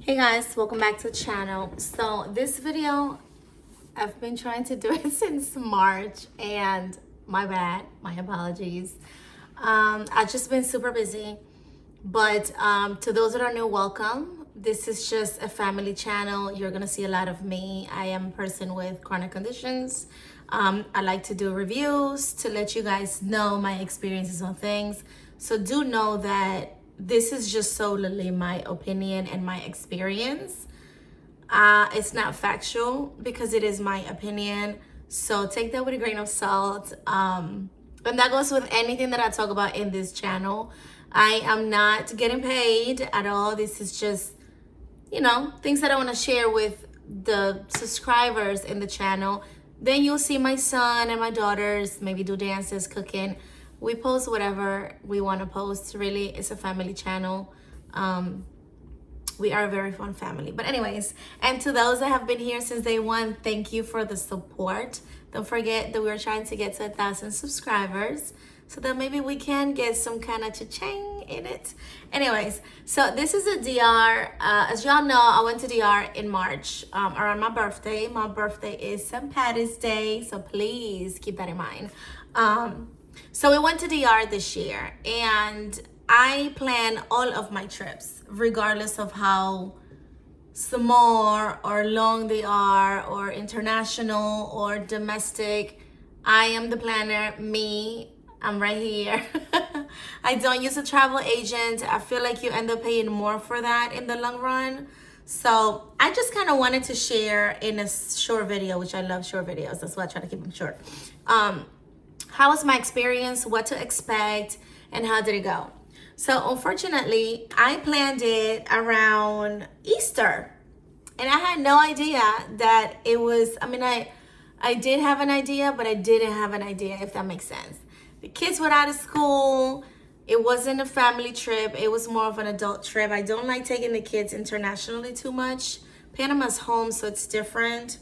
Hey guys, welcome back to the channel. So this video, I've been trying to do it since March and my bad, my apologies. I've just been super busy, but to those that are new, welcome. This is just a family channel. You're gonna see a lot of me. I am a person with chronic conditions. I like to do reviews to let you guys know my experiences on things. So do know that this is just solely my opinion and my experience. It's not factual because it is my opinion. So take that with a grain of salt. And that goes with anything that I talk about in this channel. I am not getting paid at all. This is just, things that I want to share with the subscribers in the channel. Then you'll see my son and my daughters maybe do dances, cooking. We post whatever we want to post. Really, it's a family channel. We are a very fun family. But anyways, and to those that have been here since day one, thank you for the support. Don't forget that we're trying to get to 1,000 subscribers so that maybe we can get some kind of cha-ching in it. Anyways, so this is a DR. As y'all know, I went to DR in March around my birthday. My birthday is St. Patty's Day, so please keep that in mind. So we went to DR this year, and I plan all of my trips, regardless of how small or long they are, or international or domestic. I am the planner, I'm right here. I don't use a travel agent. I feel like you end up paying more for that in the long run. So I just kind of wanted to share in a short video, which I love short videos. That's why I try to keep them short. How was my experience, what to expect, and how did it go? So unfortunately, I planned it around Easter, and I had no idea that it was, I did have an idea, but I didn't have an idea, if that makes sense. The kids were out of school. It wasn't a family trip. It was more of an adult trip. I don't like taking the kids internationally too much. Panama's home, so it's different.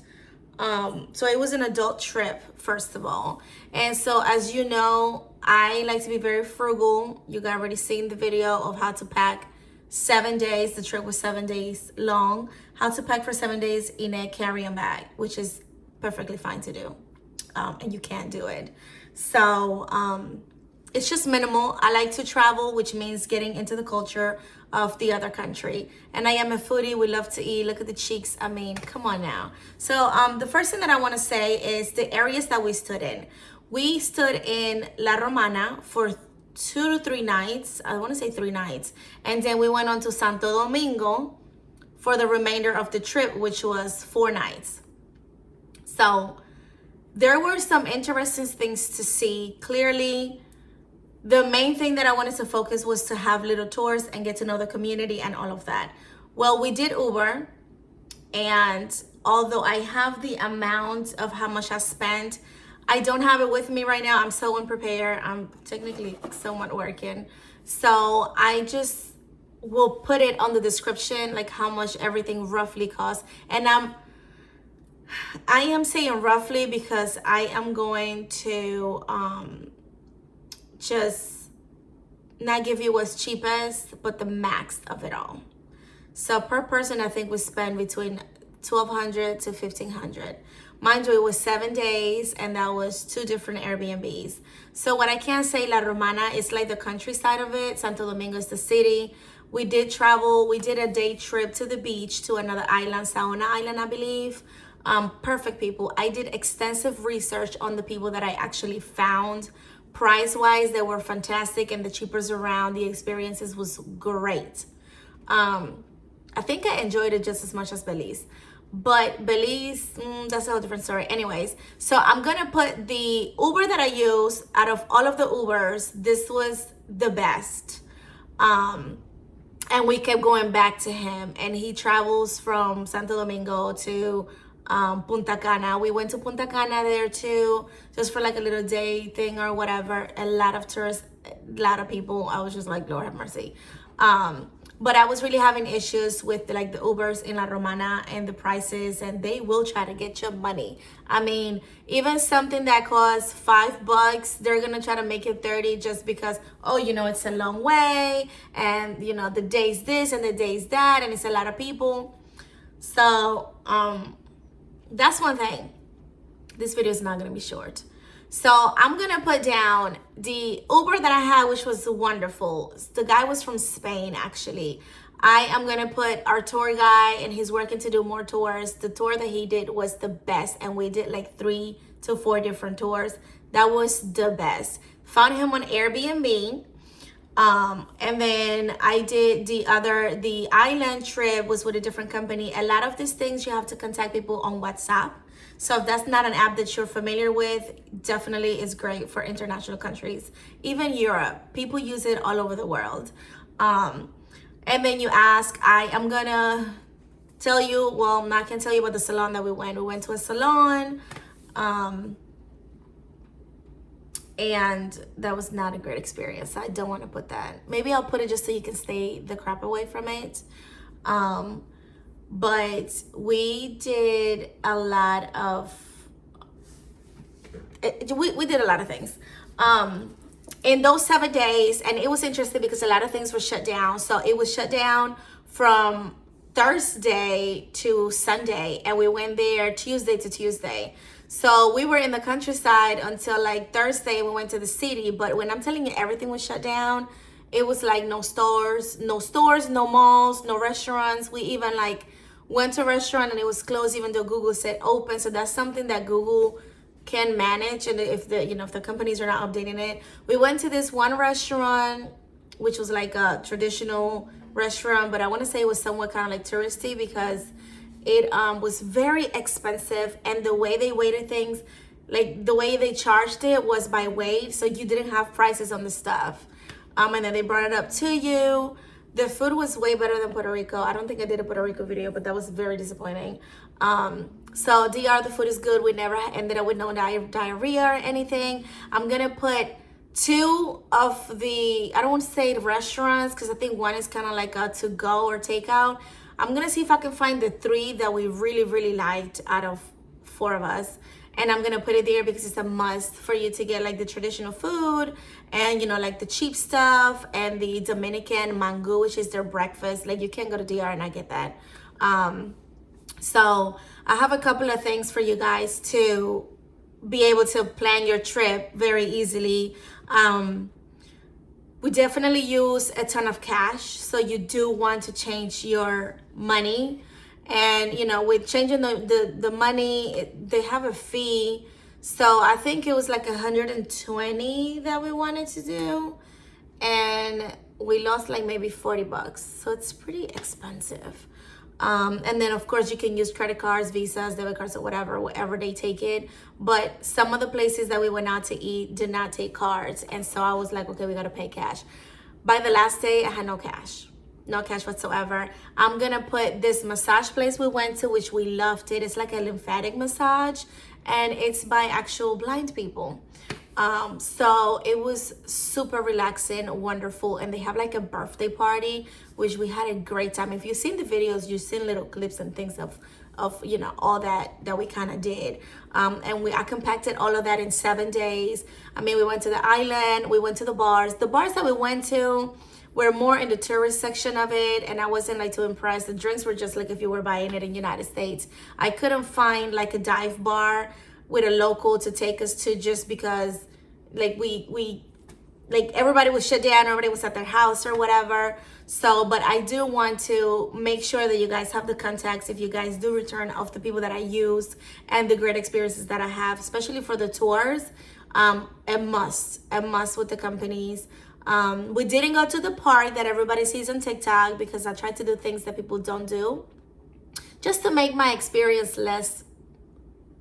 So it was an adult trip, first of all. And so, as you know, I like to be very frugal. You guys already seen the video of how to pack 7 days. The trip was 7 days long. How to pack for 7 days in a carry-on bag, which is perfectly fine to do. And you can do it. So, it's just minimal. I like to travel, which means getting into the culture of the other country. And I am a foodie. We love to eat. Look at the cheeks. Come on now. So the first thing that I want to say is the areas that we stood in. We stood in La Romana for 2 to 3 nights. I want to say 3 nights. And then we went on to Santo Domingo for the remainder of the trip, which was 4 nights. So there were some interesting things to see. Clearly, the main thing that I wanted to focus was to have little tours and get to know the community and all of that. Well, we did Uber, and although I have the amount of how much I spent, I don't have it with me right now. I'm so unprepared. I'm technically somewhat working. So I just will put it on the description, like how much everything roughly costs. And I am saying roughly because I am going to just not give you what's cheapest, but the max of it all. So per person, I think we spend between $1,200 to $1,500. Mind you, it was 7 days, and that was 2 different Airbnbs. So what I can say, La Romana is like the countryside of it. Santo Domingo is the city. We did travel. We did a day trip to the beach to another island, Saona Island, I believe. Perfect people. I did extensive research on the people that I actually found. Price-wise, they were fantastic, and the cheapest around. The experiences was great. I think I enjoyed it just as much as Belize. But Belize, that's a whole different story. Anyways, so I'm going to put the Uber that I use. Out of all of the Ubers, this was the best. And we kept going back to him. And he travels from Santo Domingo to Punta Cana. We went to Punta Cana there too, just for like a little day thing or whatever. A lot of tourists, a lot of people. I was just like, Lord have mercy. But I was really having issues with like the Ubers in La Romana and the prices, and they will try to get your money. I mean, even something that costs $5, they're gonna try to make it 30 just because, oh, you know, it's a long way, and you know, the day's this and the day's that, and it's a lot of people. So that's one thing. This video is not gonna be short. So I'm gonna put down the Uber that I had, which was wonderful. The guy was from Spain, actually. I am gonna put our tour guy, and he's working to do more tours. The tour that he did was the best, and we did like 3 to 4 different tours. That was the best. Found him on Airbnb. And then I did the island trip was with a different company. A lot of these things you have to contact people on WhatsApp. So if that's not an app that you're familiar with, definitely is great for international countries. Even Europe, people use it all over the world. And then you ask, I am gonna tell you, well, I'm not gonna tell you about the salon that we went. We went to a salon, and that was not a great experience. I don't want to put that. Maybe I'll put it just so you can stay the crap away from it. But we did a lot of, we did a lot of things in those 7 days. And it was interesting because a lot of things were shut down. So it was shut down from Thursday to Sunday, and we went there Tuesday to Tuesday. So we were in the countryside until like Thursday. We went to the city, but when I'm telling you everything was shut down, it was like no stores, no malls, no restaurants. We even like went to a restaurant and it was closed even though Google said open. So that's something that Google can manage, and if the companies are not updating it. We went to this one restaurant, which was like a traditional restaurant, but I want to say it was somewhat kind of like touristy because it was very expensive, and the way they weighted things, like the way they charged it was by weight, so you didn't have prices on the stuff. And then they brought it up to you. The food was way better than Puerto Rico. I don't think I did a Puerto Rico video, but that was very disappointing. So DR, the food is good. We never ended up with no diarrhea or anything. I'm gonna put 2 of the, I don't want to say restaurants because I think one is kind of like a to go or takeout. I'm gonna see if I can find the 3 that we really liked out of 4 of us, and I'm gonna put it there because it's a must for you to get like the traditional food and, you know, like the cheap stuff, and the Dominican mango, which is their breakfast. Like you can't go to DR and not get that. So I have a couple of things for you guys to be able to plan your trip very easily. We definitely use a ton of cash, so you do want to change your money. And you know, with changing the money, they have a fee. So I think it was like 120 that we wanted to do, and we lost like maybe $40. So it's pretty expensive. And then of course you can use credit cards, visas, debit cards, or whatever they take it. But some of the places that we went out to eat did not take cards, and so I was like, okay, we gotta pay cash. By the last day, I had no cash whatsoever. I'm gonna put this massage place we went to, which we loved it. It's like a lymphatic massage, and it's by actual blind people. So it was super relaxing, wonderful, and they have like a birthday party, which we had a great time. If you've seen the videos, you've seen little clips and things of you know, all that we kind of did. And I compacted all of that in 7 days. I mean, we went to the island, we went to the bars. The bars that we went to were more in the tourist section of it, and I wasn't like too impressed. The drinks were just like if you were buying it in the United States. I couldn't find like a dive bar with a local to take us to, just because like we like everybody was shut down, everybody was at their house or whatever. So, but I do want to make sure that you guys have the contacts if you guys do return of the people that I used and the great experiences that I have, especially for the tours. A must with the companies. We didn't go to the park that everybody sees on TikTok because I tried to do things that people don't do, just to make my experience less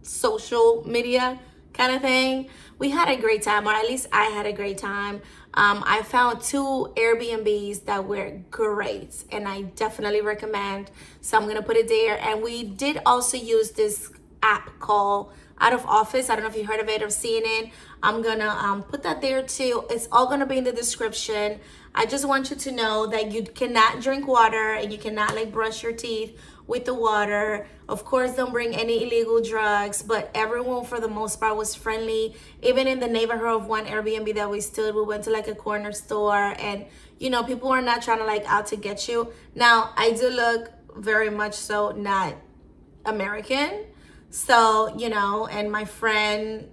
social media kind of thing. We had a great time, or at least I had a great time. I found 2 Airbnbs that were great, and I definitely recommend. So I'm gonna put it there. And we did also use this app called out of office. I don't know if you heard of it or seen it. I'm gonna put that there too. It's all gonna be in the description. I just want you to know that you cannot drink water and you cannot like brush your teeth with the water. Of course, don't bring any illegal drugs, but everyone for the most part was friendly. Even in the neighborhood of one Airbnb that we stood, we went to like a corner store, and you know, people are not trying to like out to get you. Now, I do look very much so not American, so you know, and my friend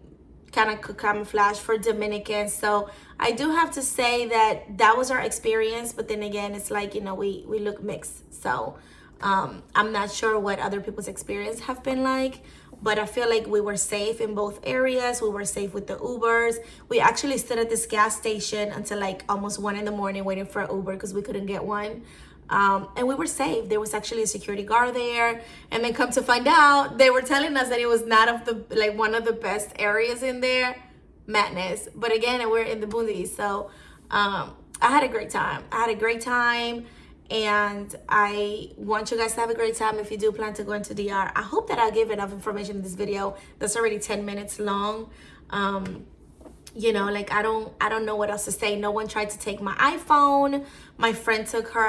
kind of could camouflage for Dominican, so I do have to say that that was our experience. But then again, it's like, you know, we look mixed, so I'm not sure what other people's experience have been like, but I feel like we were safe in both areas. We were safe with the Ubers. We actually stood at this gas station until like almost 1 in the morning waiting for an Uber because we couldn't get one. And we were safe. There was actually a security guard there, and then come to find out, they were telling us that it was not of the like one of the best areas in there. Madness. But again, we're in the boonies, so I had a great time. And I want you guys to have a great time if you do plan to go into DR. I hope that I gave enough information in this video that's already 10 minutes long. You know, like I don't know what else to say. No one tried to take my iPhone. My friend took her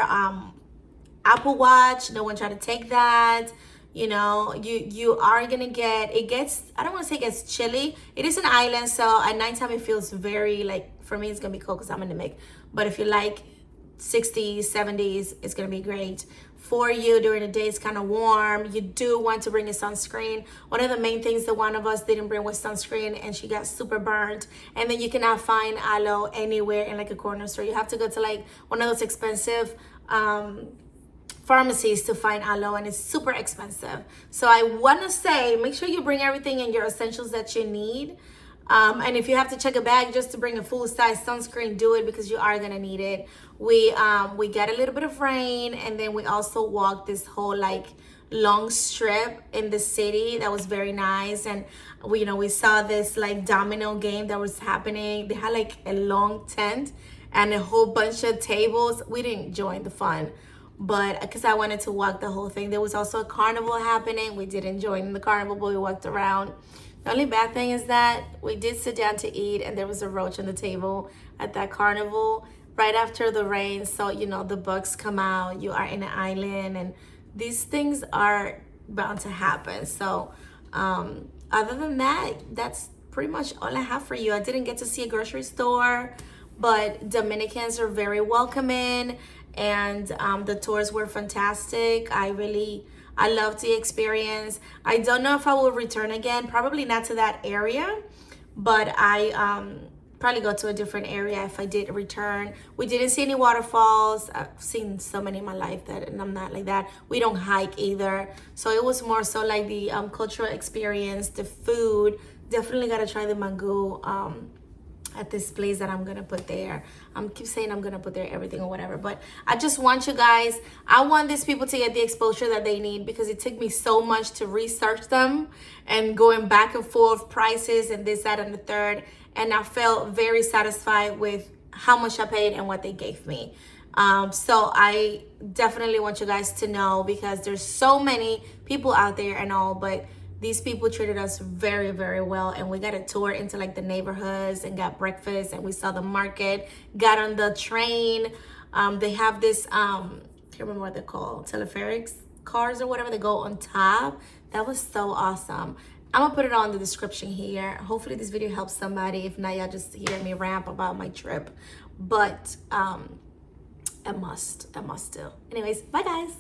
Apple Watch. No one tried to take that. You know, you are gonna get, it gets, I don't want to say it gets chilly. It is an island, so at nighttime it feels very, like, for me it's gonna be cold because I'm in the mix. But if you like 60s, 70s, it's gonna be great. For you during the day, it's kind of warm. You do want to bring a sunscreen. One of the main things that one of us didn't bring was sunscreen, and she got super burnt. And then you cannot find aloe anywhere in like a corner store. You have to go to like one of those expensive pharmacies to find aloe, and it's super expensive. So I want to say, make sure you bring everything in your essentials that you need. And if you have to check a bag just to bring a full-size sunscreen, do it, because you are gonna need it. We got a little bit of rain, and then we also walked this whole like long strip in the city that was very nice. And we saw this like domino game that was happening. They had like a long tent and a whole bunch of tables. We didn't join the fun, but because I wanted to walk the whole thing. There was also a carnival happening. We didn't join the carnival, but we walked around. The only bad thing is that we did sit down to eat, and there was a roach on the table at that carnival right after the rain. So, you know, the bugs come out. You are in an island, and these things are bound to happen. So, other than that, that's pretty much all I have for you. I didn't get to see a grocery store, but Dominicans are very welcoming, and the tours were fantastic. I loved the experience. I don't know if I will return again. Probably not to that area, but I probably go to a different area if I did return. We didn't see any waterfalls. I've seen so many in my life and I'm not like that. We don't hike either. So it was more so like the cultural experience, the food. Definitely gotta try the mango at this place that I'm gonna put there. Keep saying I'm gonna put there everything or whatever, but I just want you guys, I want these people to get the exposure that they need, because it took me so much to research them and going back and forth prices and this, that, and the third, and I felt very satisfied with how much I paid and what they gave me. So I definitely want you guys to know, because there's so many people out there and all, but these people treated us very, very well, and we got a tour into like the neighborhoods and got breakfast, and we saw the market, got on the train. They have this, can't remember what they're called, telepherics cars or whatever, they go on top. That was so awesome. I'm gonna put it all in the description here. Hopefully this video helps somebody. If not, y'all just hear me rant about my trip. But I must still. Anyways, bye guys.